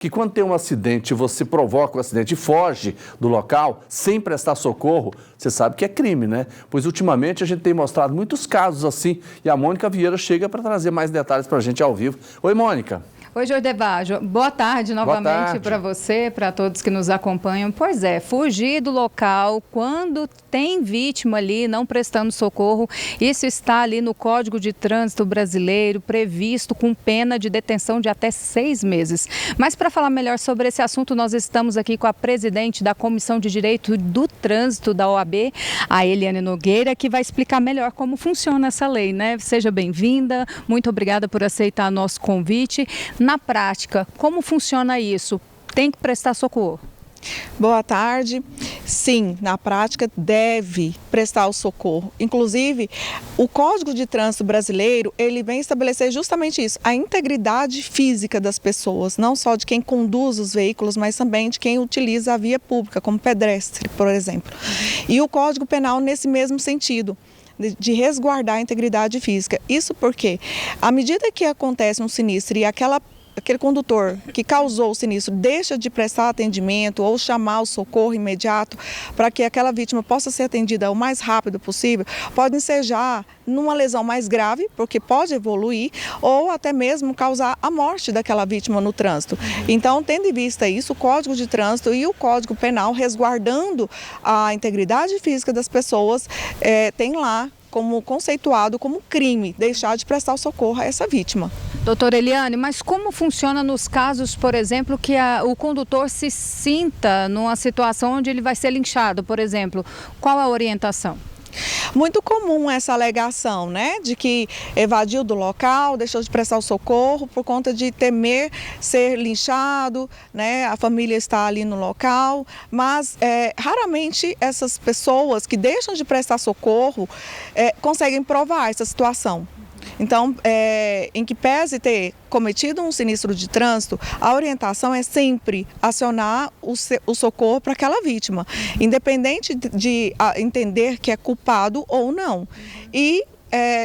Que quando tem um acidente, você provoca o acidente e foge do local sem prestar socorro, você sabe que é crime, né? Pois ultimamente a gente tem mostrado muitos casos assim e a Mônica Vieira chega para trazer mais detalhes para a gente ao vivo. Oi, Mônica. Oi, Jordevajo. Boa tarde novamente para você, para todos que nos acompanham. Pois é, fugir do local quando tem vítima ali não prestando socorro, isso está ali no Código de Trânsito Brasileiro, previsto com pena de detenção de até 6 meses. Mas para falar melhor sobre esse assunto, nós estamos aqui com a presidente da Comissão de Direito do Trânsito da OAB, a Eliane Nogueira, que vai explicar melhor como funciona essa lei, né? Seja bem-vinda, muito obrigada por aceitar nosso convite. Na prática, como funciona isso? Tem que prestar socorro? Boa tarde. Sim, na prática deve prestar o socorro. Inclusive, o Código de Trânsito Brasileiro, ele vem estabelecer justamente isso, a integridade física das pessoas, não só de quem conduz os veículos, mas também de quem utiliza a via pública, como pedestre, por exemplo. E o Código Penal nesse mesmo sentido, de resguardar a integridade física. Isso porque, à medida que acontece um sinistro e aquele condutor que causou o sinistro deixa de prestar atendimento ou chamar o socorro imediato para que aquela vítima possa ser atendida o mais rápido possível, pode ensejar numa lesão mais grave, porque pode evoluir, ou até mesmo causar a morte daquela vítima no trânsito. Então, tendo em vista isso, o Código de Trânsito e o Código Penal, resguardando a integridade física das pessoas, tem lá como conceituado como crime deixar de prestar o socorro a essa vítima. Doutora Eliane, mas como funciona nos casos, por exemplo, que o condutor se sinta numa situação onde ele vai ser linchado, por exemplo? Qual a orientação? Muito comum essa alegação, né, de que evadiu do local, deixou de prestar o socorro por conta de temer ser linchado, né, a família está ali no local, mas raramente essas pessoas que deixam de prestar socorro conseguem provar essa situação. Então, em que pese ter cometido um sinistro de trânsito, a orientação é sempre acionar o socorro para aquela vítima, independente de entender que é culpado ou não. E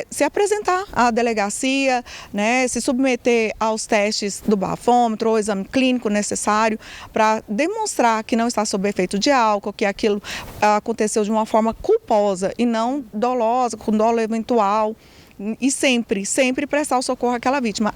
se apresentar à delegacia, né, se submeter aos testes do bafômetro ou exame clínico necessário para demonstrar que não está sob efeito de álcool, que aquilo aconteceu de uma forma culposa e não dolosa, com dolo eventual. E sempre prestar o socorro àquela vítima.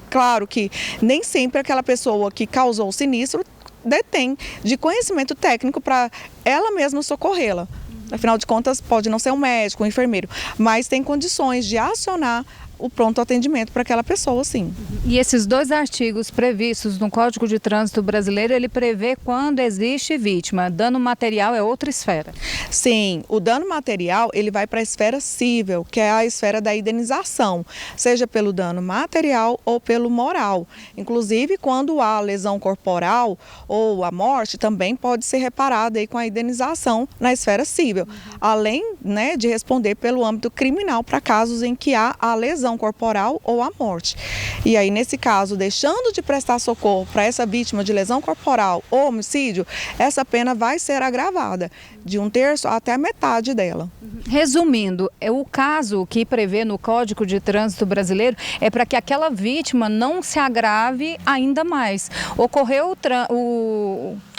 Claro que nem sempre aquela pessoa que causou o sinistro detém de conhecimento técnico para ela mesma socorrê-la. Afinal de contas, pode não ser um médico, um enfermeiro, mas tem condições de acionar o pronto atendimento para aquela pessoa, sim. E esses dois artigos previstos no Código de Trânsito Brasileiro, ele prevê quando existe vítima. Dano material é outra esfera. Sim, o dano material, ele vai para a esfera cível, que é a esfera da indenização, seja pelo dano material ou pelo moral. Inclusive, quando há lesão corporal ou a morte, também pode ser reparada aí com a indenização na esfera cível, além, né, de responder pelo âmbito criminal para casos em que há a lesão corporal ou a morte. E aí, nesse caso, deixando de prestar socorro para essa vítima de lesão corporal ou homicídio, essa pena vai ser agravada de 1/3 até a metade dela. Resumindo, o caso que prevê no Código de Trânsito Brasileiro é para que aquela vítima não se agrave ainda mais. Ocorreu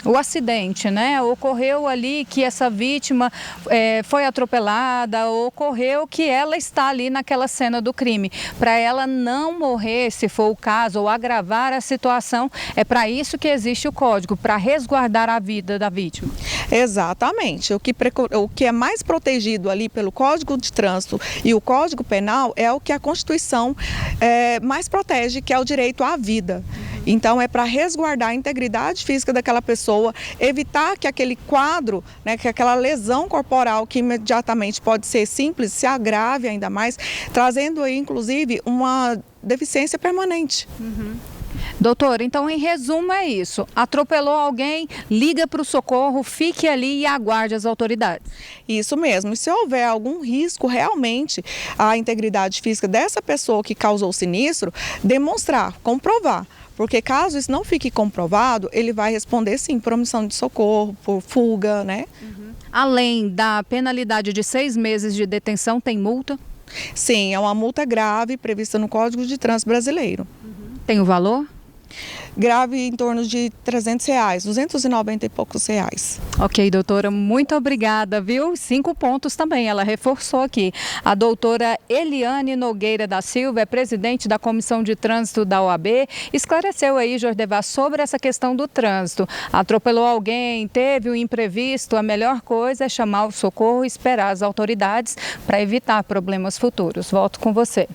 o acidente, né? Ocorreu ali que essa vítima foi atropelada, ocorreu que ela está ali naquela cena do crime. Para ela não morrer, se for o caso, ou agravar a situação, é para isso que existe o Código, para resguardar a vida da vítima. Exatamente. O que é mais protegido ali pelo Código de Trânsito e o Código Penal é o que a Constituição mais protege, que é o direito à vida. Então, é para resguardar a integridade física daquela pessoa, evitar que aquele quadro, né, que aquela lesão corporal que imediatamente pode ser simples, se agrave ainda mais, trazendo aí, inclusive, uma deficiência permanente. Doutor, então, em resumo, é isso. Atropelou alguém, liga para o socorro, fique ali e aguarde as autoridades. Isso mesmo. E se houver algum risco realmente à integridade física dessa pessoa que causou o sinistro, demonstrar, comprovar. Porque caso isso não fique comprovado, ele vai responder sim por omissão de socorro, por fuga, né? Além da penalidade de 6 meses de detenção, tem multa? Sim, é uma multa grave prevista no Código de Trânsito Brasileiro. Tem o valor? Grave em torno de R$300, 290 e poucos reais. Ok, doutora, muito obrigada, viu? 5 pontos também, ela reforçou aqui. A doutora Eliane Nogueira da Silva é presidente da Comissão de Trânsito da OAB, esclareceu aí, Jordevar, sobre essa questão do trânsito. Atropelou alguém, teve um imprevisto, a melhor coisa é chamar o socorro e esperar as autoridades para evitar problemas futuros. Volto com você.